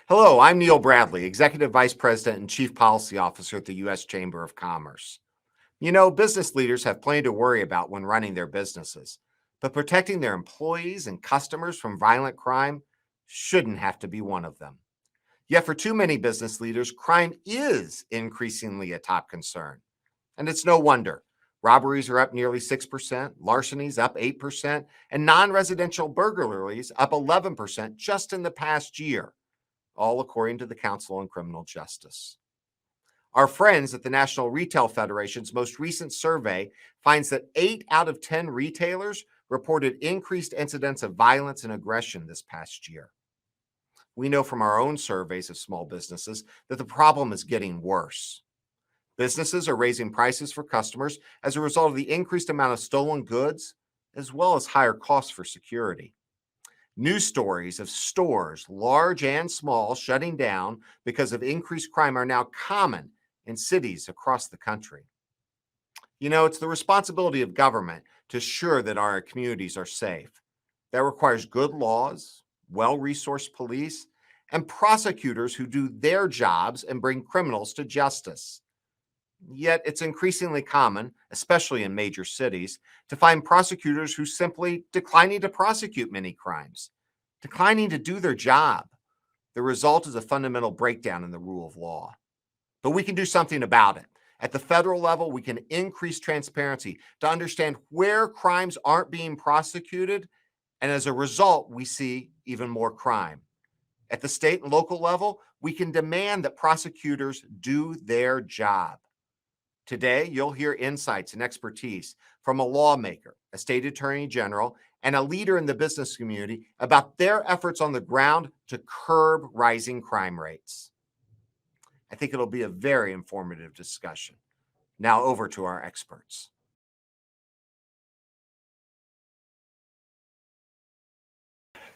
Hello, I'm Neil Bradley, Executive Vice President and Chief Policy Officer at the U.S. Chamber of Commerce. You know, business leaders have plenty to worry about when running their businesses, but protecting their employees and customers from violent crime shouldn't have to be one of them. Yet for too many business leaders, crime is increasingly a top concern. And it's no wonder. Robberies are up nearly 6%, larcenies up 8%, and non-residential burglaries up 11% just in the past year, all according to the Council on Criminal Justice. Our friends at the National Retail Federation's most recent survey finds that 8 out of 10 retailers reported increased incidents of violence and aggression this past year. We know from our own surveys of small businesses that the problem is getting worse. Businesses are raising prices for customers as a result of the increased amount of stolen goods, as well as higher costs for security. News stories of stores, large and small, shutting down because of increased crime are now common in cities across the country. You know, it's the responsibility of government to ensure that our communities are safe. That requires good laws, well-resourced police, and prosecutors who do their jobs and bring criminals to justice. Yet it's increasingly common, especially in major cities, to find prosecutors who simply declining to prosecute many crimes, declining to do their job. The result is a fundamental breakdown in the rule of law. But we can do something about it. At the federal level, we can increase transparency to understand where crimes aren't being prosecuted, and as a result, we see even more crime. At the state and local level, we can demand that prosecutors do their job. Today, you'll hear insights and expertise from a lawmaker, a state attorney general, and a leader in the business community about their efforts on the ground to curb rising crime rates. I think it'll be a very informative discussion. Now over to our experts.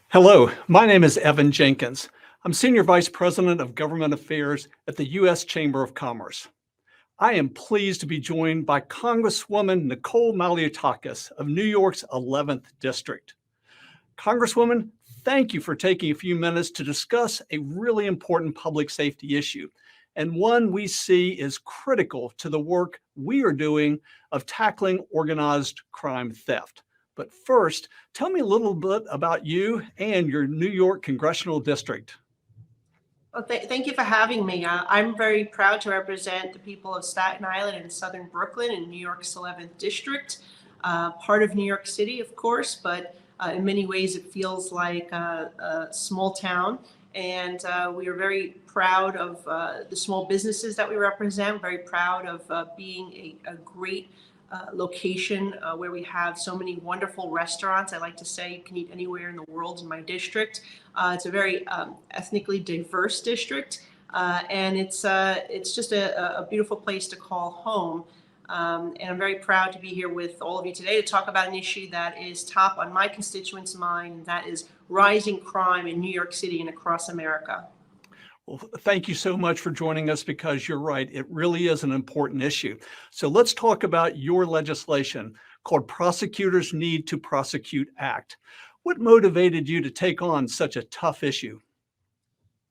Hello, my name is Evan Jenkins. I'm Senior Vice President of Government Affairs at the U.S. Chamber of Commerce. I am pleased to be joined by Congresswoman Nicole Malliotakis of New York's 11th District. Congresswoman, thank you for taking a few minutes to discuss a really important public safety issue, and one we see is critical to the work we are doing of tackling organized crime theft. But first, tell me a little bit about you and your New York Congressional District. Well, thank you for having me. I'm very proud to represent the people of Staten Island and Southern Brooklyn in New York's 11th District, part of New York City, of course, but in many ways it feels like a small town. And we are very proud of the small businesses that we represent, very proud of being a great location where we have so many wonderful restaurants. I like to say you can eat anywhere in the world in my district. It's a very ethnically diverse district, and it's just a beautiful place to call home. And I'm very proud to be here with all of you today to talk about an issue that is top on my constituents' mind, and that is rising crime in New York City and across America. Well, thank you so much for joining us, because you're right, it really is an important issue. So let's talk about your legislation called Prosecutors Need to Prosecute Act. What motivated you to take on such a tough issue?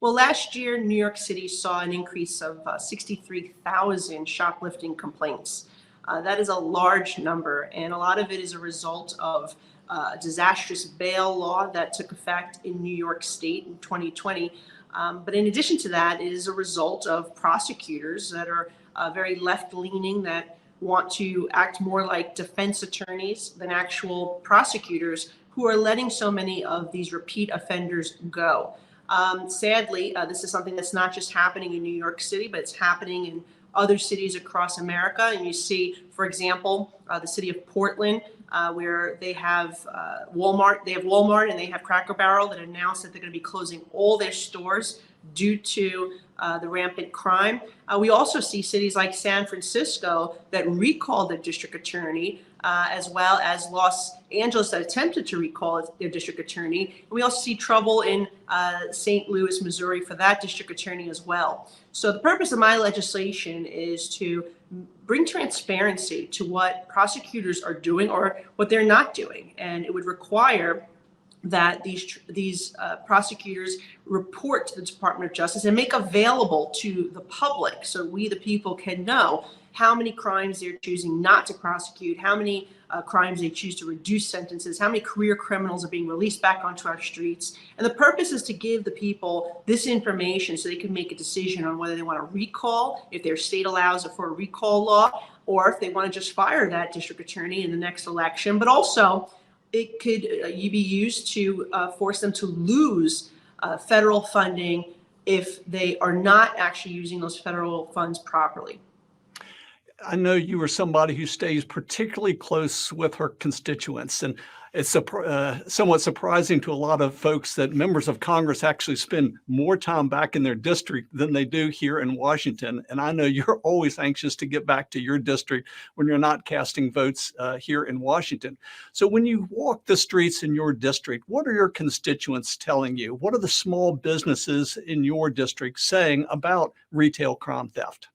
Well, last year, New York City saw an increase of 63,000 shoplifting complaints. That is a large number, and a lot of it is a result of a disastrous bail law that took effect in New York State in 2020. But in addition to that, it is a result of prosecutors that are very left-leaning, that want to act more like defense attorneys than actual prosecutors, who are letting so many of these repeat offenders go. Sadly, this is something that's not just happening in New York City, but it's happening in other cities across America. And you see, for example, the city of Portland, where they have Walmart. They have Walmart and they have Cracker Barrel that announced that they're going to be closing all their stores due to the rampant crime. We also see cities like San Francisco that recalled their district attorney, as well as Los Angeles that attempted to recall their district attorney. And we also see trouble in St. Louis, Missouri for that district attorney as well. So the purpose of my legislation is to bring transparency to what prosecutors are doing or what they're not doing. And it would require that these prosecutors report to the Department of Justice and make available to the public, so we, the people, can know how many crimes they're choosing not to prosecute, how many crimes they choose to reduce sentences, how many career criminals are being released back onto our streets. And the purpose is to give the people this information so they can make a decision on whether they want to recall, if their state allows for a recall law, or if they want to just fire that district attorney in the next election. But also, it could be used to force them to lose federal funding if they are not actually using those federal funds properly. I know you are somebody who stays particularly close with her constituents, and it's somewhat surprising to a lot of folks that members of Congress actually spend more time back in their district than they do here in Washington. And I know you're always anxious to get back to your district when you're not casting votes here in Washington. So when you walk the streets in your district, what are your constituents telling you? What are the small businesses in your district saying about retail crime theft?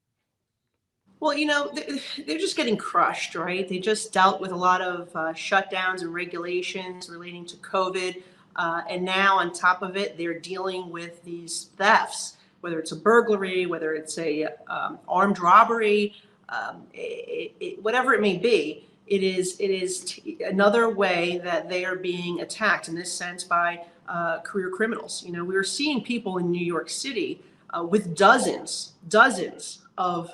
Well, they're just getting crushed, right? They just dealt with a lot of shutdowns and regulations relating to COVID. And now on top of it, they're dealing with these thefts, whether it's a burglary, whether it's a armed robbery, whatever it may be. It is another way that they are being attacked in this sense by career criminals. We were seeing people in New York City with dozens of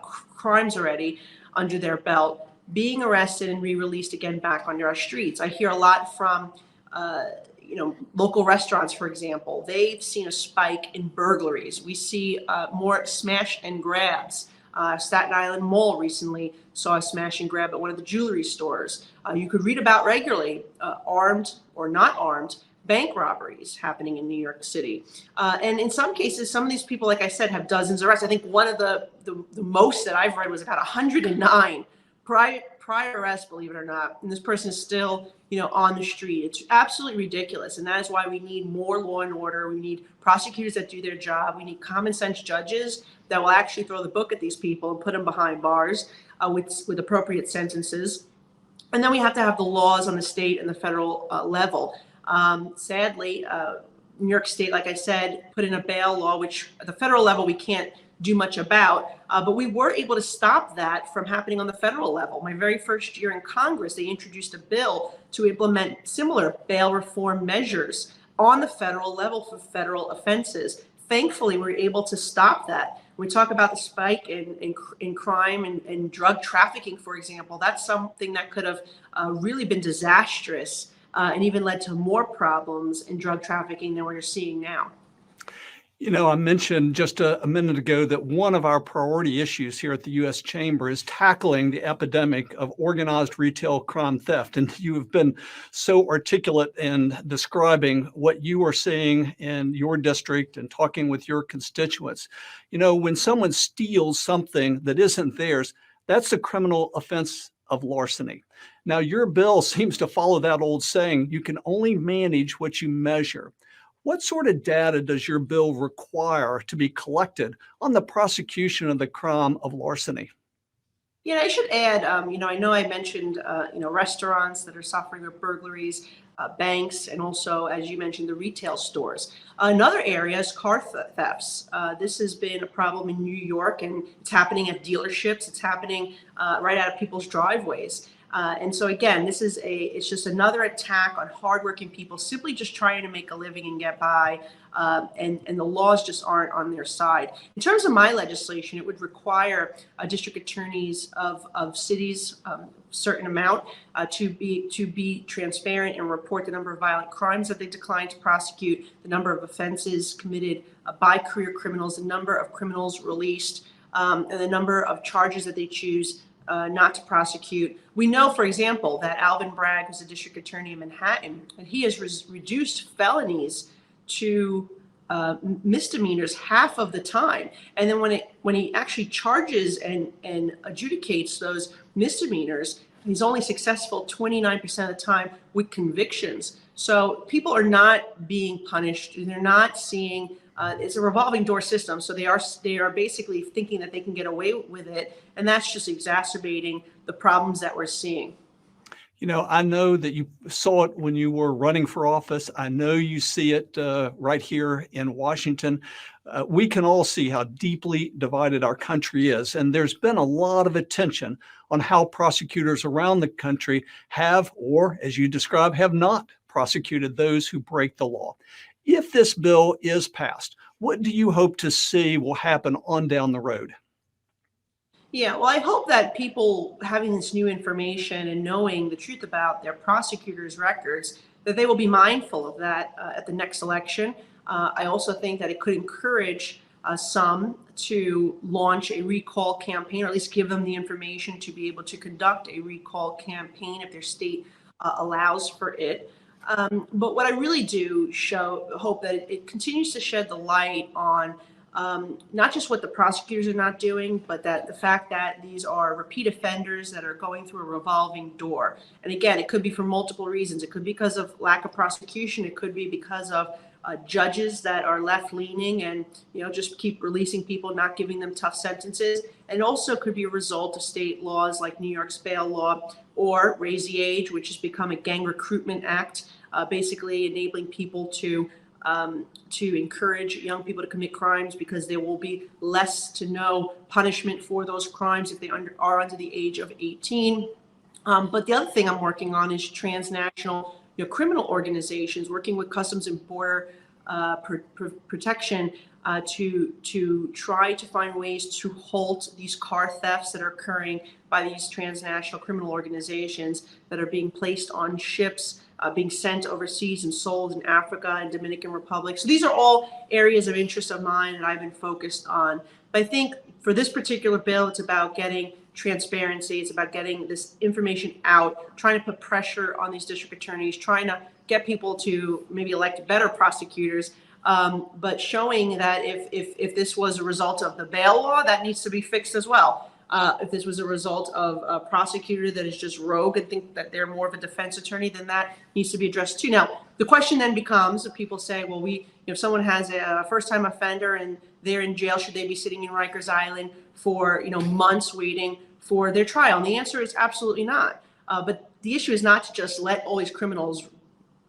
crimes already under their belt, being arrested and re-released again back onto our streets. I hear a lot from local restaurants, for example. They've seen a spike in burglaries. We see more smash and grabs. Staten Island Mall recently saw a smash and grab at one of the jewelry stores. You could read about regularly armed or not armed bank robberies happening in New York City. And in some cases, some of these people, like I said, have dozens of arrests. I think one of the most that I've read was about 109 prior arrests, believe it or not. And this person is still, on the street. It's absolutely ridiculous. And that is why we need more law and order. We need prosecutors that do their job. We need common sense judges that will actually throw the book at these people and put them behind bars with appropriate sentences. And then we have to have the laws on the state and the federal level. Sadly, New York State, like I said, put in a bail law, which at the federal level we can't do much about, but we were able to stop that from happening on the federal level. My very first year in Congress, they introduced a bill to implement similar bail reform measures on the federal level for federal offenses. Thankfully, we were able to stop that. When we talk about the spike in crime and drug trafficking, for example, that's something that could have really been disastrous and even led to more problems in drug trafficking than we're seeing now. I mentioned just a minute ago that one of our priority issues here at the U.S. Chamber is tackling the epidemic of organized retail crime theft. And you have been so articulate in describing what you are seeing in your district and talking with your constituents. When someone steals something that isn't theirs, that's a criminal offense of larceny. Now, your bill seems to follow that old saying, you can only manage what you measure. What sort of data does your bill require to be collected on the prosecution of the crime of larceny? Yeah, I should add, I know I mentioned, restaurants that are suffering with burglaries, banks, and also, as you mentioned, the retail stores. Another area is car thefts. This has been a problem in New York, and it's happening at dealerships. It's happening right out of people's driveways. And so again, it's just another attack on hardworking people simply just trying to make a living and get by, and the laws just aren't on their side. In terms of my legislation, it would require district attorneys of cities certain amount to be transparent and report the number of violent crimes that they decline to prosecute, the number of offenses committed by career criminals, the number of criminals released, and the number of charges that they choose not to prosecute. We know, for example, that Alvin Bragg, who's a district attorney in Manhattan, and he has reduced felonies to misdemeanors half of the time. And then when he actually charges and adjudicates those misdemeanors, he's only successful 29% of the time with convictions. So people are not being punished. They're not seeing. It's a revolving door system, so they are basically thinking that they can get away with it, and that's just exacerbating the problems that we're seeing. I know that you saw it when you were running for office. I know you see it right here in Washington. We can all see how deeply divided our country is. And there's been a lot of attention on how prosecutors around the country have, or as you describe, have not prosecuted those who break the law. If this bill is passed, what do you hope to see will happen on down the road? Yeah, well, I hope that people having this new information and knowing the truth about their prosecutors' records, that they will be mindful of that at the next election. I also think that it could encourage some to launch a recall campaign, or at least give them the information to be able to conduct a recall campaign if their state allows for it. But what I really do hope that it continues to shed the light on not just what the prosecutors are not doing, but that the fact that these are repeat offenders that are going through a revolving door. And again, it could be for multiple reasons. It could be because of lack of prosecution. It could be because of judges that are left leaning and just keep releasing people, not giving them tough sentences. And also could be a result of state laws like New York's bail law or Raise the Age, which has become a gang recruitment act, basically enabling people to encourage young people to commit crimes because there will be less to no punishment for those crimes if they are under the age of 18. But the other thing I'm working on is transnational criminal organizations working with Customs and Border Protection to try to find ways to halt these car thefts that are occurring by these transnational criminal organizations that are being placed on ships, being sent overseas and sold in Africa and Dominican Republic. So these are all areas of interest of mine that I've been focused on. But I think for this particular bill, it's about getting transparency. It's about getting this information out, trying to put pressure on these district attorneys, trying to get people to maybe elect better prosecutors, but showing that if this was a result of the bail law, that needs to be fixed as well. If this was a result of a prosecutor that is just rogue and think that they're more of a defense attorney, then that needs to be addressed too. Now, the question then becomes, if people say, well, if someone has a first-time offender and they're in jail, should they be sitting in Rikers Island for months waiting for their trial? And the answer is absolutely not. But the issue is not to just let all these criminals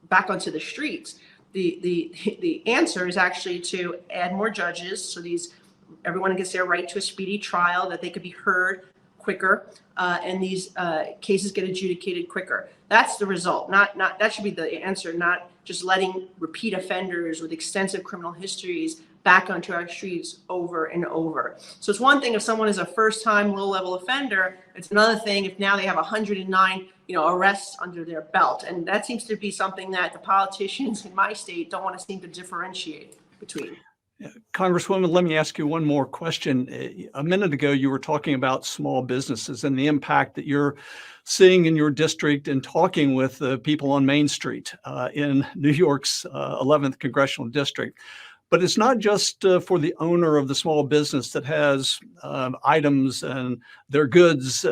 back onto the streets. The answer is actually to add more judges, so everyone gets their right to a speedy trial, that they could be heard quicker, and these cases get adjudicated quicker. That's the result. Not that should be the answer. Not just letting repeat offenders with extensive criminal histories back onto our streets over and over. So it's one thing if someone is a first-time low-level offender. It's another thing if now they have 109 arrests under their belt, and that seems to be something that the politicians in my state don't want to seem to differentiate between. Congresswoman, let me ask you one more question. A minute ago, you were talking about small businesses and the impact that you're seeing in your district and talking with the people on Main Street in New York's 11th Congressional District. But it's not just for the owner of the small business that has items and their goods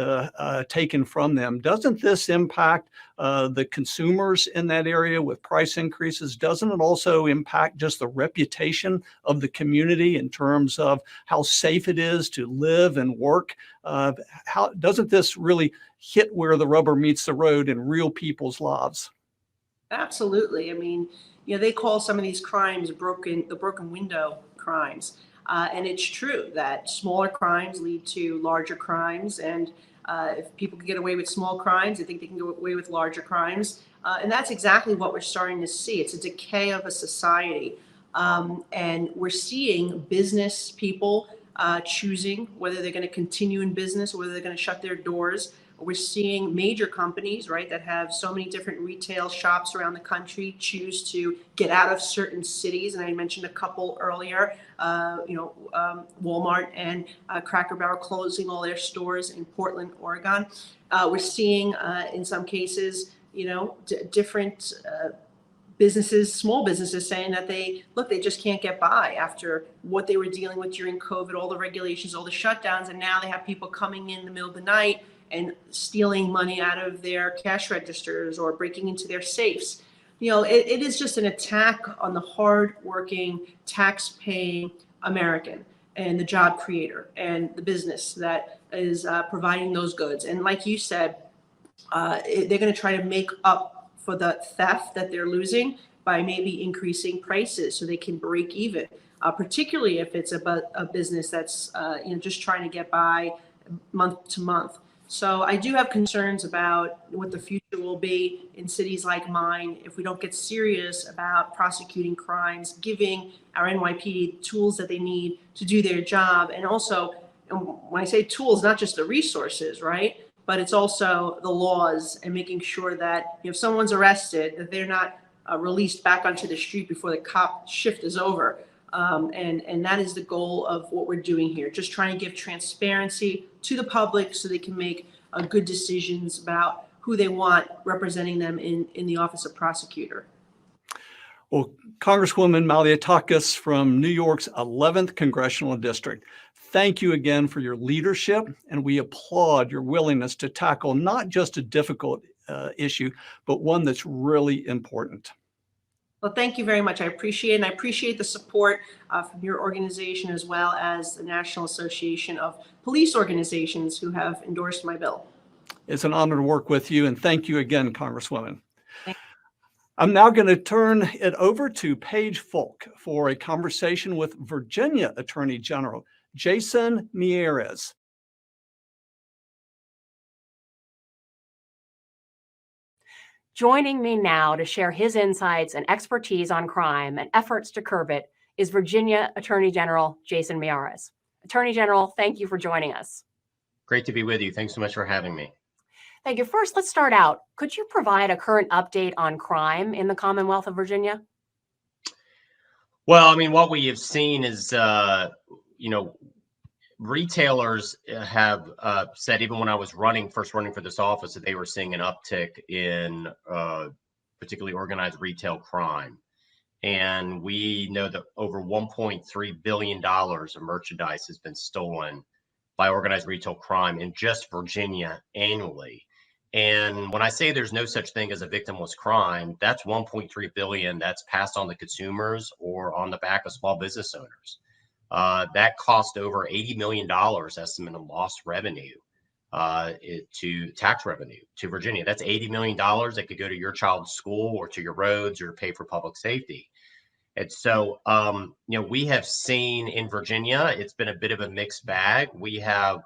taken from them. Doesn't this impact the consumers in that area with price increases? Doesn't it also impact just the reputation of the community in terms of how safe it is to live and work? How doesn't this really hit where the rubber meets the road in real people's lives? Absolutely. I mean, they call some of these crimes the broken window crimes. And it's true that smaller crimes lead to larger crimes. And if people can get away with small crimes, I think they can get away with larger crimes. And that's exactly what we're starting to see. It's a decay of a society. And we're seeing business people choosing whether they're going to continue in business or whether they're going to shut their doors. We're seeing major companies, right, that have so many different retail shops around the country choose to get out of certain cities. And I mentioned a couple earlier, Walmart and Cracker Barrel closing all their stores in Portland, Oregon. We're seeing in some cases, different businesses, small businesses saying that they just can't get by after what they were dealing with during COVID, all the regulations, all the shutdowns. And now they have people coming in the middle of the night and stealing money out of their cash registers or breaking into their safes. It is just an attack on the hard-working, tax-paying American and the job creator and the business that is providing those goods. And like you said, they're going to try to make up for the theft that they're losing by maybe increasing prices so they can break even, particularly if it's about a business that's just trying to get by month to month. So I do have concerns about what the future will be in cities like mine if we don't get serious about prosecuting crimes, giving our NYPD tools that they need to do their job. And also, and when I say tools, not just the resources, right? But it's also the laws and making sure that if someone's arrested, that they're not released back onto the street before the cop shift is over. And that is the goal of what we're doing here, just trying to give transparency to the public so they can make good decisions about who they want representing them in the office of prosecutor. Well, Congresswoman Malliotakis from New York's 11th Congressional District, thank you again for your leadership, and we applaud your willingness to tackle not just a difficult issue, but one that's really important. Well, thank you very much. I appreciate it. And I appreciate the support from your organization as well as the National Association of Police Organizations who have endorsed my bill. It's an honor to work with you, and thank you again, Congresswoman. I'm now going to turn it over to Paige Folk for a conversation with Virginia Attorney General Jason Miyares. Joining me now to share his insights and expertise on crime and efforts to curb it is Virginia Attorney General Jason Miyares. Attorney General, thank you for joining us. Great to be with you. Thanks so much for having me. Thank you. First, let's start out. Could you provide a current update on crime in the Commonwealth of Virginia? Well, I mean, what we have seen is, retailers have said, even when I was first running for this office, that they were seeing an uptick in particularly organized retail crime. And we know that over $1.3 billion of merchandise has been stolen by organized retail crime in just Virginia annually. And when I say there's no such thing as a victimless crime, that's 1.3 billion that's passed on to consumers or on the back of small business owners. That cost over $80 million estimate of lost revenue to tax revenue to Virginia. That's $80 million that could go to your child's school or to your roads or pay for public safety. And so, we have seen in Virginia, it's been a bit of a mixed bag. We have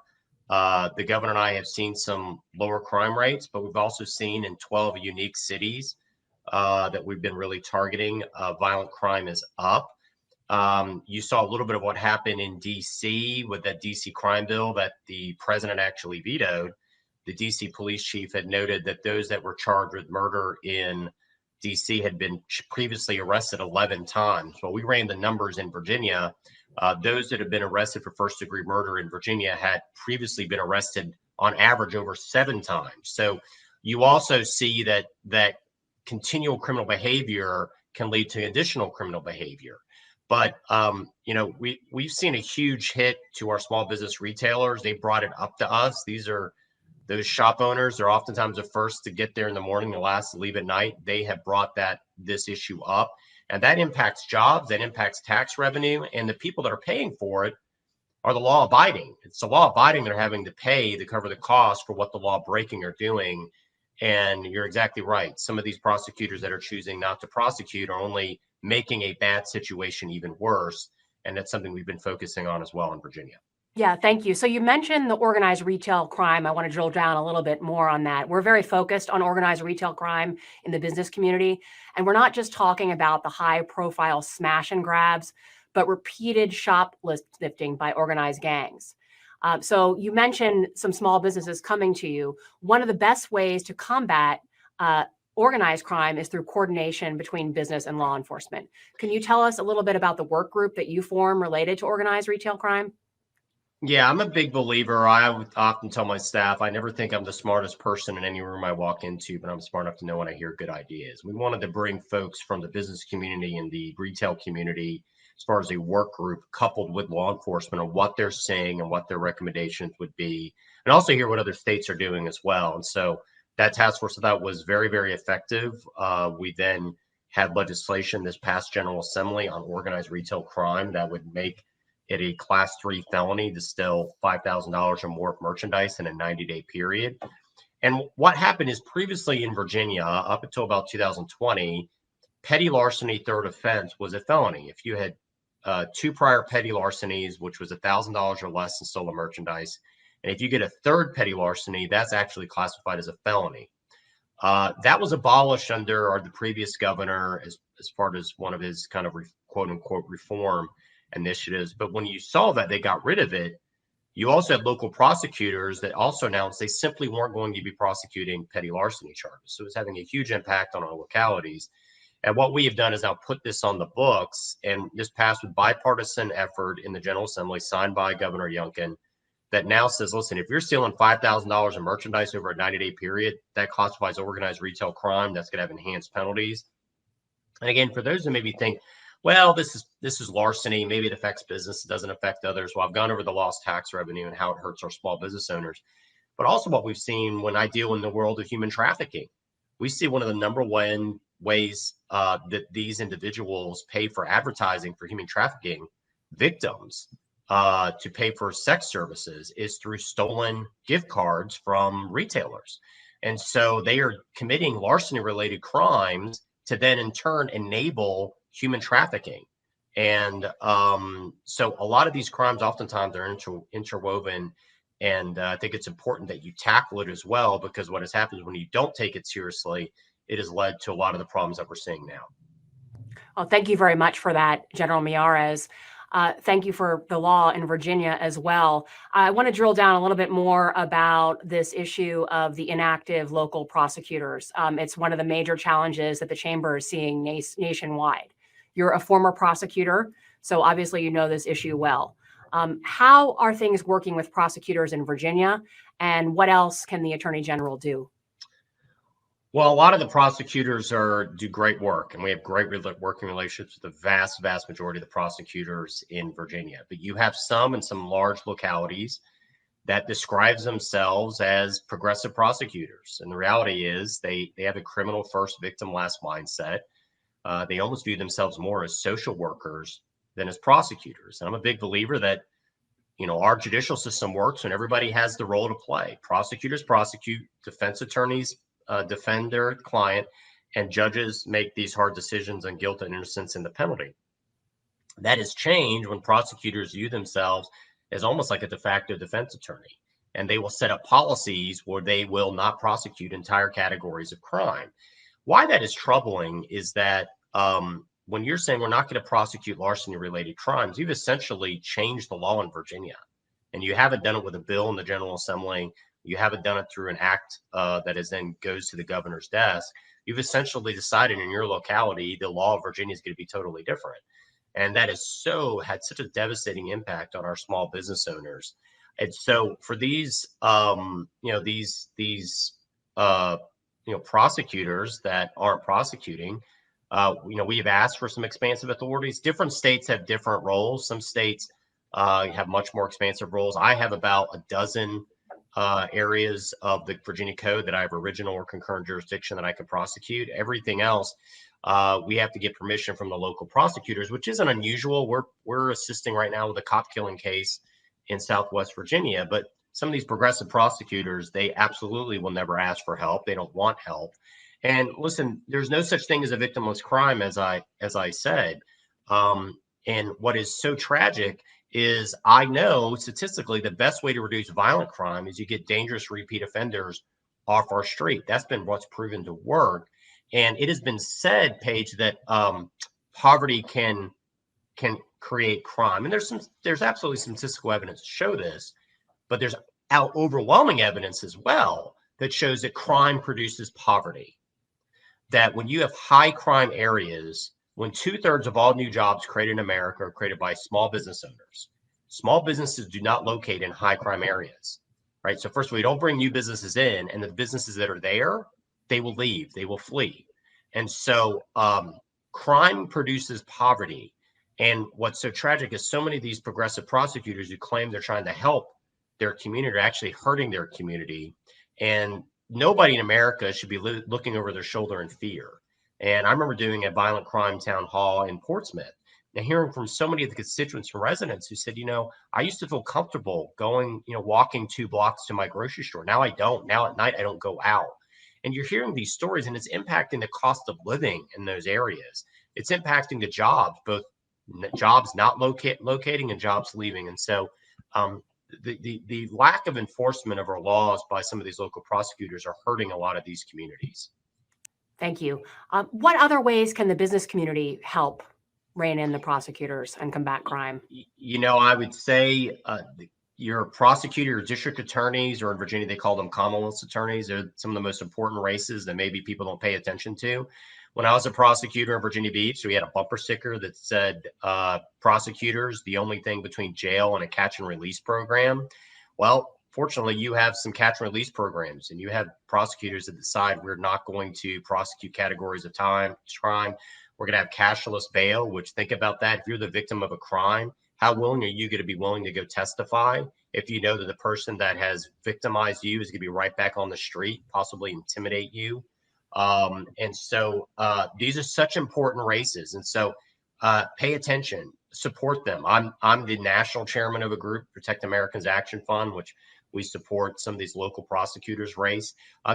the governor and I have seen some lower crime rates, but we've also seen in 12 unique cities that we've been really targeting, violent crime is up. You saw a little bit of what happened in DC with that DC crime bill that the president actually vetoed. The DC police chief had noted that those that were charged with murder in DC had been previously arrested 11 times. Well, we ran the numbers in Virginia. Those that have been arrested for first degree murder in Virginia had previously been arrested on average over 7 times. So you also see that continual criminal behavior can lead to additional criminal behavior. But, we've seen a huge hit to our small business retailers. They brought it up to us. Those shop owners are oftentimes the first to get there in the morning, the last to leave at night. They have brought this issue up, and that impacts jobs, that impacts tax revenue, and the people that are paying for it are the law abiding. It's the law abiding they're having to pay to cover the cost for what the law breaking are doing. And you're exactly right. Some of these prosecutors that are choosing not to prosecute are only making a bad situation even worse. And that's something we've been focusing on as well in Virginia. Yeah, thank you. So you mentioned the organized retail crime. I want to drill down a little bit more on that. We're very focused on organized retail crime in the business community. And we're not just talking about the high profile smash and grabs, but repeated shoplifting by organized gangs. So you mentioned some small businesses coming to you. One of the best ways to combat organized crime is through coordination between business and law enforcement. Can you tell us a little bit about the work group that you form related to organized retail crime? Yeah, I'm a big believer. I would often tell my staff, I never think I'm the smartest person in any room I walk into, but I'm smart enough to know when I hear good ideas. We wanted to bring folks from the business community and the retail community as far as a work group coupled with law enforcement on what they're saying and what their recommendations would be, and also hear what other states are doing as well. And so that task force I thought was very, very effective. We then had legislation this past General Assembly on organized retail crime that would make it a class 3 felony to steal $5,000 or more of merchandise in a 90-day period. And what happened is previously in Virginia, up until about 2020, petty larceny third offense was a felony. If you had 2 prior petty larcenies, which was $1,000 or less in stolen merchandise, and if you get a third petty larceny, that's actually classified as a felony. That was abolished under the previous governor as part of one of his kind of quote unquote reform initiatives. But when you saw that they got rid of it, you also had local prosecutors that also announced they simply weren't going to be prosecuting petty larceny charges. So it was having a huge impact on our localities. And what we have done is now put this on the books, and this passed with bipartisan effort in the General Assembly, signed by Governor Youngkin, that now says, listen, if you're stealing $5,000 in merchandise over a 90-day period, that classifies organized retail crime. That's going to have enhanced penalties. And again, for those who maybe think, well, this is larceny, maybe it affects business, it doesn't affect others. Well, I've gone over the lost tax revenue and how it hurts our small business owners. But also what we've seen when I deal in the world of human trafficking, we see one of the number one ways that these individuals pay for advertising for human trafficking victims to pay for sex services is through stolen gift cards from retailers. And so they are committing larceny related crimes to then in turn enable human trafficking. And so a lot of these crimes oftentimes are interwoven. And I think it's important that you tackle it as well, because what has happened is when you don't take it seriously, it has led to a lot of the problems that we're seeing now. Well, thank you very much for that, General Miyares. Thank you for the law in Virginia as well. I want to drill down a little bit more about this issue of the inactive local prosecutors. It's one of the major challenges that the chamber is seeing nationwide. You're a former prosecutor, so obviously you know this issue well. How are things working with prosecutors in Virginia, and what else can the Attorney General do? Well, a lot of the prosecutors do great work, and we have great working relationships with the vast majority of the prosecutors in Virginia. But you have some in some large localities that describes themselves as progressive prosecutors. And the reality is they have a criminal first, victim last mindset. They almost view themselves more as social workers than as prosecutors. And I'm a big believer that, our judicial system works when everybody has the role to play. Prosecutors prosecute, defense attorneys defend their client, and judges make these hard decisions on guilt and innocence and the penalty. That has changed when prosecutors view themselves as almost like a de facto defense attorney, and they will set up policies where they will not prosecute entire categories of crime. Why that is troubling is that when you're saying we're not going to prosecute larceny related crimes, you've essentially changed the law in Virginia, and you haven't done it with a bill in the General Assembly. You haven't done it through an act that then goes to the governor's desk. You've essentially decided in your locality, the law of Virginia is going to be totally different. And that has had such a devastating impact on our small business owners. And so for these, prosecutors that aren't prosecuting, we have asked for some expansive authorities. Different states have different roles. Some states have much more expansive roles. I have about a dozen areas of the Virginia Code that I have original or concurrent jurisdiction that I can prosecute. Everything else, we have to get permission from the local prosecutors, which isn't unusual. We're assisting right now with a cop killing case in Southwest Virginia, but some of these progressive prosecutors, they absolutely will never ask for help. They don't want help. And listen, there's no such thing as a victimless crime, as I said. And what is so tragic is I know statistically the best way to reduce violent crime is you get dangerous repeat offenders off our street. That's been what's proven to work. And it has been said, Paige, that poverty can create crime. And there's absolutely some statistical evidence to show this, but there's overwhelming evidence as well that shows that crime produces poverty. That when you have high crime areas, when 2/3 of all new jobs created in America are created by small business owners. Small businesses do not locate in high crime areas, right? So first of all, we don't bring new businesses in, and the businesses that are there, they will leave, they will flee. And so crime produces poverty. And what's so tragic is so many of these progressive prosecutors who claim they're trying to help their community are actually hurting their community. And nobody in America should be looking over their shoulder in fear. And I remember doing a violent crime town hall in Portsmouth Now, hearing from so many of the constituents and residents who said, I used to feel comfortable going, walking 2 blocks to my grocery store. Now I don't. Now at night, I don't go out. And you're hearing these stories, and it's impacting the cost of living in those areas. It's impacting the jobs, both jobs not locating and jobs leaving. And so the lack of enforcement of our laws by some of these local prosecutors are hurting a lot of these communities. Thank you. What other ways can the business community help rein in the prosecutors and combat crime? I would say your prosecutor, your district attorneys, or in Virginia, they call them Commonwealth attorneys. They're some of the most important races that maybe people don't pay attention to. When I was a prosecutor in Virginia Beach, we had a bumper sticker that said, prosecutors, the only thing between jail and a catch and release program. Well, fortunately, you have some catch and release programs, and you have prosecutors that decide we're not going to prosecute categories of crime. We're going to have cashless bail, which, think about that. If you're the victim of a crime, how willing are you going to be willing to go testify if you know that the person that has victimized you is going to be right back on the street, possibly intimidate you? And so these are such important races. And so pay attention, support them. I'm the national chairman of a group, Protect Americans Action Fund, which we support some of these local prosecutors race.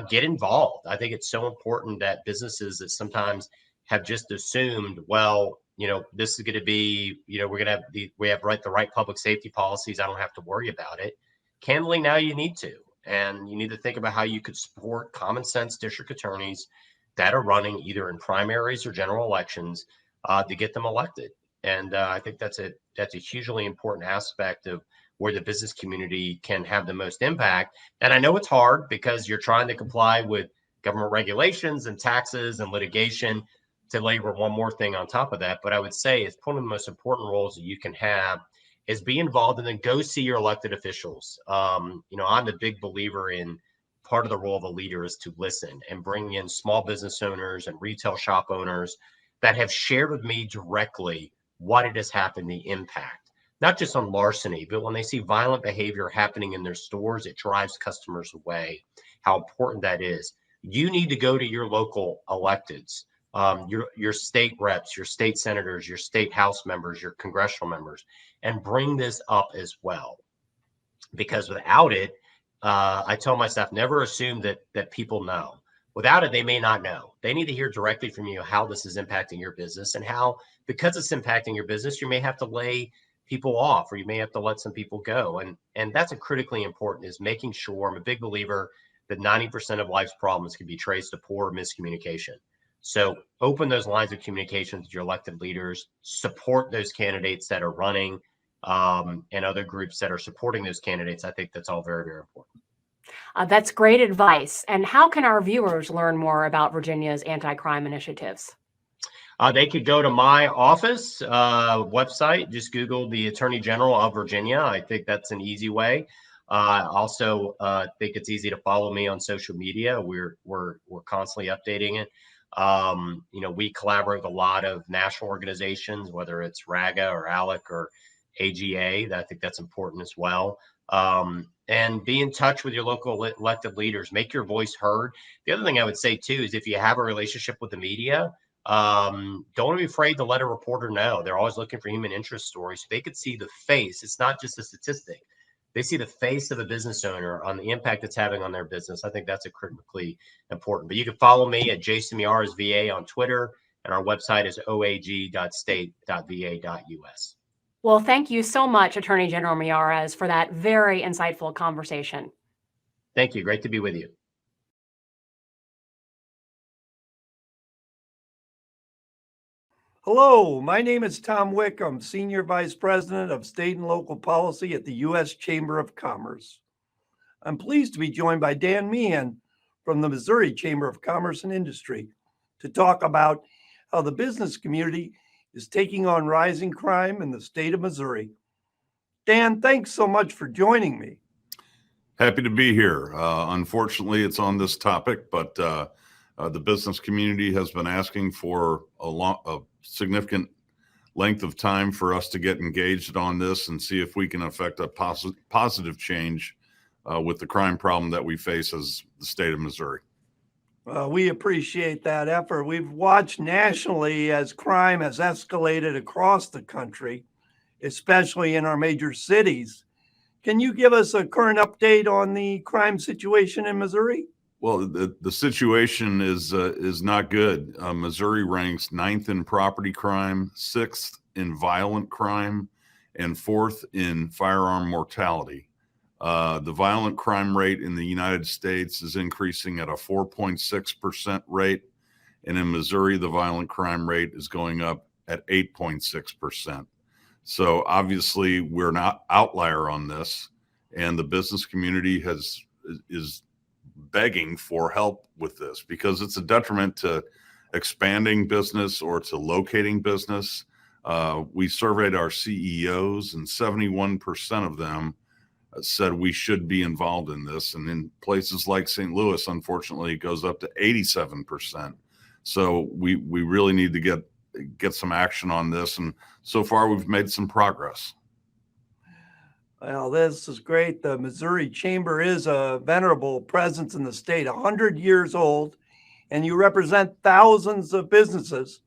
Get involved. I think it's so important that businesses that sometimes have just assumed, well, this is going to be, we're going to have the right public safety policies. I don't have to worry about it. Candidly, now you need to. And you need to think about how you could support common sense district attorneys that are running either in primaries or general elections to get them elected. And I think that's a hugely important aspect of where the business community can have the most impact. And I know it's hard because you're trying to comply with government regulations and taxes and litigation to labor one more thing on top of that. But I would say it's one of the most important roles that you can have is be involved and then go see your elected officials. I'm a big believer in part of the role of a leader is to listen and bring in small business owners and retail shop owners that have shared with me directly what it has happened, the impact, not just on larceny, but when they see violent behavior happening in their stores, it drives customers away, how important that is. You need to go to your local electeds. Your state reps, your state senators, your state house members, your congressional members, and bring this up as well. Because without it, I tell my staff, never assume that people know. Without it, they may not know. They need to hear directly from you how this is impacting your business and how, because it's impacting your business, you may have to lay people off or you may have to let some people go. And that's a critically important is making sure, I'm a big believer that 90% of life's problems can be traced to poor miscommunication. So open those lines of communication with your elected leaders, support those candidates that are running and other groups that are supporting those candidates. I think that's all very, very important. That's great advice. And how can our viewers learn more about Virginia's anti-crime initiatives? They could go to my office website. Just Google the Attorney General of Virginia. I think that's an easy way. Also, think it's easy to follow me on social media. We're constantly updating it. We collaborate with a lot of national organizations, whether it's RAGA or ALEC or AGA. I think that's important as well. And be in touch with your local elected leaders. Make your voice heard. The other thing I would say, too, is if you have a relationship with the media, don't be afraid to let a reporter know. They're always looking for human interest stories. So they could see the face. It's not just a statistic. They see the face of a business owner on the impact it's having on their business. I think that's a critically important. But you can follow me at Jason Miaras VA on Twitter, and our website is oag.state.va.us. Well, thank you so much, Attorney General Miaras, for that very insightful conversation. Thank you. Great to be with you. Hello, my name is Tom Wick. I'm Senior Vice President of State and Local Policy at the U.S. Chamber of Commerce. I'm pleased to be joined by Dan Meehan from the Missouri Chamber of Commerce and Industry to talk about how the business community is taking on rising crime in the state of Missouri. Dan, thanks so much for joining me. Happy to be here. Unfortunately, it's on this topic, but the business community has been asking for a significant length of time for us to get engaged on this and see if we can affect a positive change with the crime problem that we face as the state of Missouri. We appreciate that effort. We've watched nationally as crime has escalated across the country, especially in our major cities. Can you give us a current update on the crime situation in Missouri? Well, the situation is not good. Missouri ranks 9th in property crime, 6th in violent crime, and 4th in firearm mortality. The violent crime rate in the United States is increasing at a 4.6% rate. And in Missouri, the violent crime rate is going up at 8.6%. So obviously we're not outlier on this. And the business community is begging for help with this because it's a detriment to expanding business or to locating business. We surveyed our CEOs and 71% of them said we should be involved in this. And in places like St. Louis, unfortunately, it goes up to 87%. So we really need to get some action on this. And so far we've made some progress. Well, this is great. The Missouri Chamber is a venerable presence in the state, 100 years old, and you represent thousands of businesses.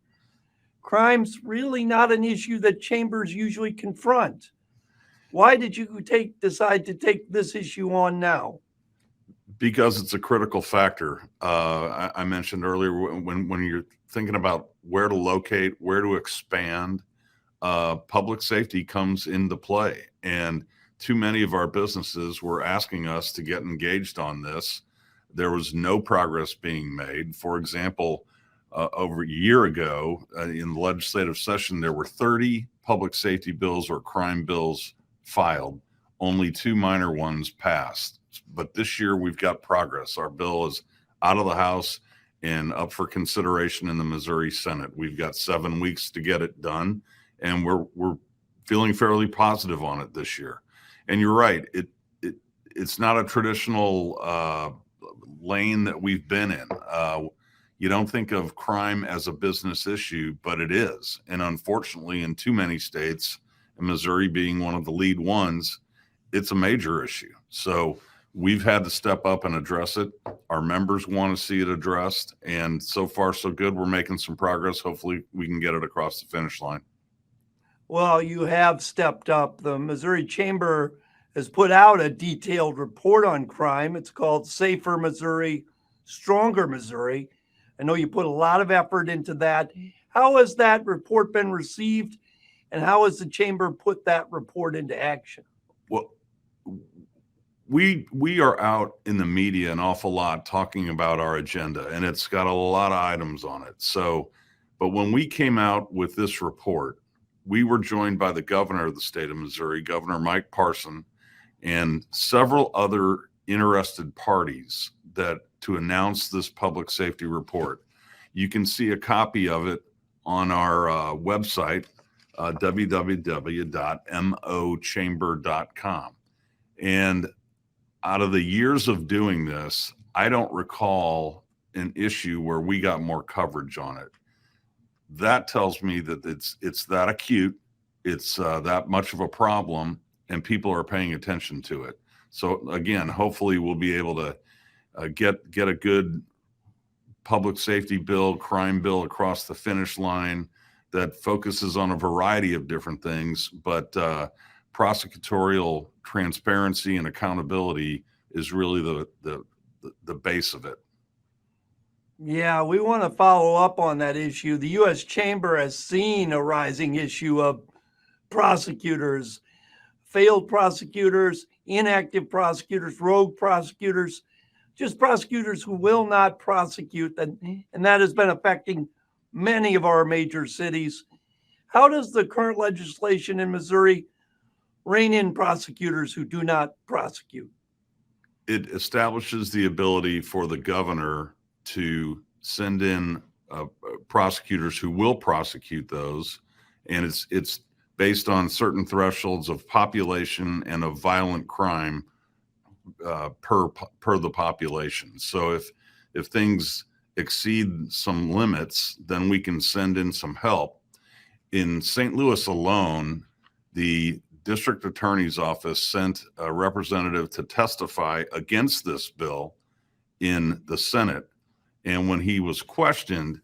Crime's really not an issue that chambers usually confront. Why did you decide to take this issue on now? Because it's a critical factor. I mentioned earlier when you're thinking about where to locate, where to expand, public safety comes into play. And too many of our businesses were asking us to get engaged on this. There was no progress being made. For example, over a year ago in the legislative session, there were 30 public safety bills or crime bills filed. Only 2 minor ones passed. But this year we've got progress. Our bill is out of the House and up for consideration in the Missouri Senate. We've got 7 weeks to get it done, and we're feeling fairly positive on it this year. And you're right, it's not a traditional lane that we've been in. You don't think of crime as a business issue, but it is. And unfortunately, in too many states, and Missouri being one of the lead ones, it's a major issue. So we've had to step up and address it. Our members want to see it addressed. And so far, so good. We're making some progress. Hopefully we can get it across the finish line. Well, you have stepped up. The Missouri Chamber has put out a detailed report on crime. It's called Safer Missouri, Stronger Missouri. I know you put a lot of effort into that. How has that report been received, and how has the Chamber put that report into action? Well, we are out in the media an awful lot talking about our agenda, and it's got a lot of items on it. So, but when we came out with this report, we were joined by the governor of the state of Missouri, Governor Mike Parson, and several other interested parties to announce this public safety report. You can see a copy of it on our website, www.mochamber.com. And out of the years of doing this, I don't recall an issue where we got more coverage on it. That tells me that it's that acute, it's that much of a problem, and people are paying attention to it. So again, hopefully we'll be able to get a good public safety bill, crime bill across the finish line that focuses on a variety of different things, but prosecutorial transparency and accountability is really the base of it. Yeah, we want to follow up on that issue. The U.S. Chamber has seen a rising issue of prosecutors, failed prosecutors, inactive prosecutors, rogue prosecutors, just prosecutors who will not prosecute. And that has been affecting many of our major cities. How does the current legislation in Missouri rein in prosecutors who do not prosecute? It establishes the ability for the governor to send in prosecutors who will prosecute those. And it's based on certain thresholds of population and of violent crime per the population. So if things exceed some limits, then we can send in some help. In St. Louis alone, the district attorney's office sent a representative to testify against this bill in the Senate. And when he was questioned,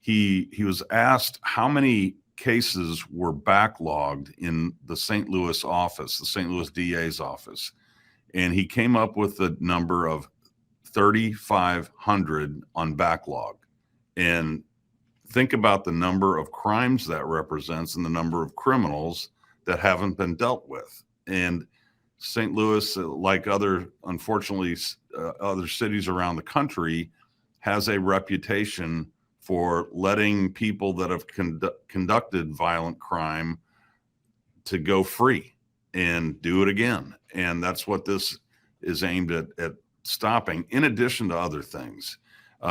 he was asked how many cases were backlogged in the St. Louis office, the St. Louis DA's office. And he came up with the number of 3,500 on backlog. And think about the number of crimes that represents and the number of criminals that haven't been dealt with. And St. Louis, like unfortunately, other cities around the country, has a reputation for letting people that have conducted violent crime to go free and do it again. And that's what this is aimed at stopping, in addition to other things.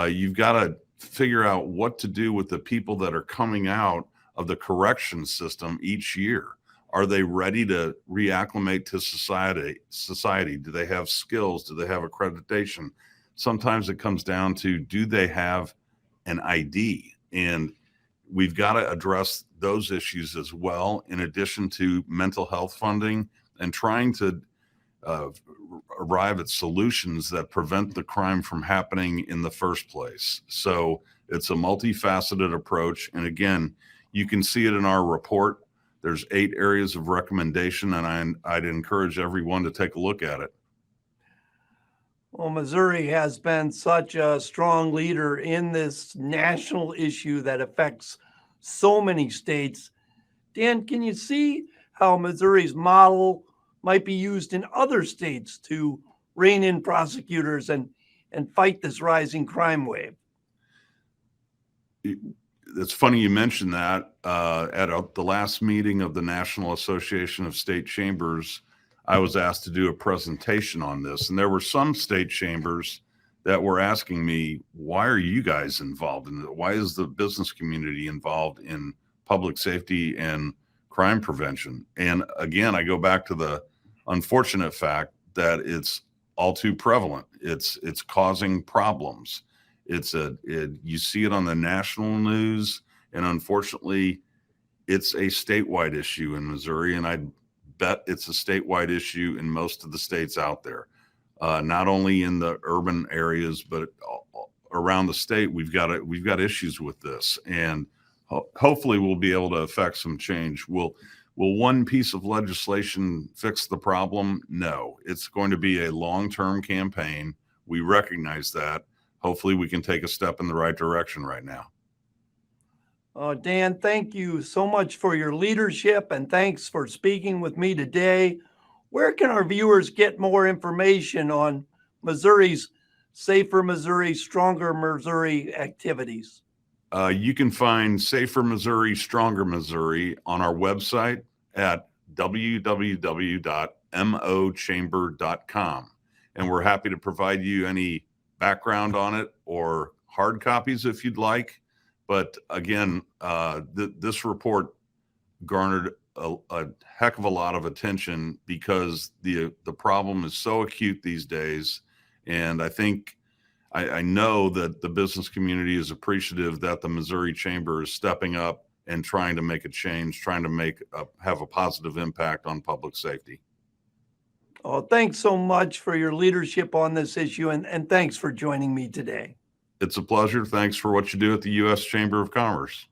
You've got to figure out what to do with the people that are coming out of the correction system each year. Are they ready to reacclimate to society? Do they have skills? Do they have accreditation? Sometimes it comes down to, do they have an ID? And we've got to address those issues as well, in addition to mental health funding and trying to arrive at solutions that prevent the crime from happening in the first place. So it's a multifaceted approach. And again, you can see it in our report. There's 8 areas of recommendation, and I'd encourage everyone to take a look at it. Well, Missouri has been such a strong leader in this national issue that affects so many states. Dan, can you see how Missouri's model might be used in other states to rein in prosecutors and fight this rising crime wave? It's funny you mentioned that. At the last meeting of the National Association of State Chambers, I was asked to do a presentation on this. And there were some state chambers that were asking me, why are you guys involved in it? Why is the business community involved in public safety and crime prevention? And again, I go back to the unfortunate fact that it's all too prevalent. It's causing problems. You see it on the national news, and unfortunately, it's a statewide issue in Missouri, and I bet it's a statewide issue in most of the states out there. Not only in the urban areas, but around the state, we've got issues with this, and hopefully we'll be able to affect some change. Will one piece of legislation fix the problem? No, it's going to be a long-term campaign. We recognize that. Hopefully we can take a step in the right direction right now. Dan, thank you so much for your leadership, and thanks for speaking with me today. Where can our viewers get more information on Missouri's Safer Missouri, Stronger Missouri activities? You can find Safer Missouri, Stronger Missouri on our website at www.mochamber.com. And we're happy to provide you any background on it or hard copies if you'd like. But again, this report garnered a heck of a lot of attention because the problem is so acute these days. And I know that the business community is appreciative that the Missouri Chamber is stepping up and trying to make a change, trying to have a positive impact on public safety. Oh, thanks so much for your leadership on this issue, and thanks for joining me today. It's a pleasure. Thanks for what you do at the U.S. Chamber of Commerce.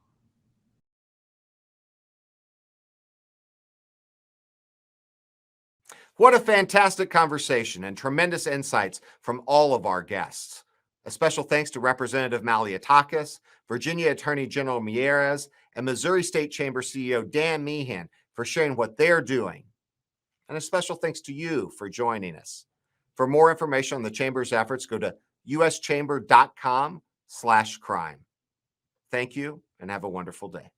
What a fantastic conversation and tremendous insights from all of our guests. A special thanks to Representative Malliotakis, Virginia Attorney General Mieres, and Missouri State Chamber CEO Dan Meehan for sharing what they're doing. And a special thanks to you for joining us. For more information on the Chamber's efforts, go to uschamber.com/crime. Thank you and have a wonderful day.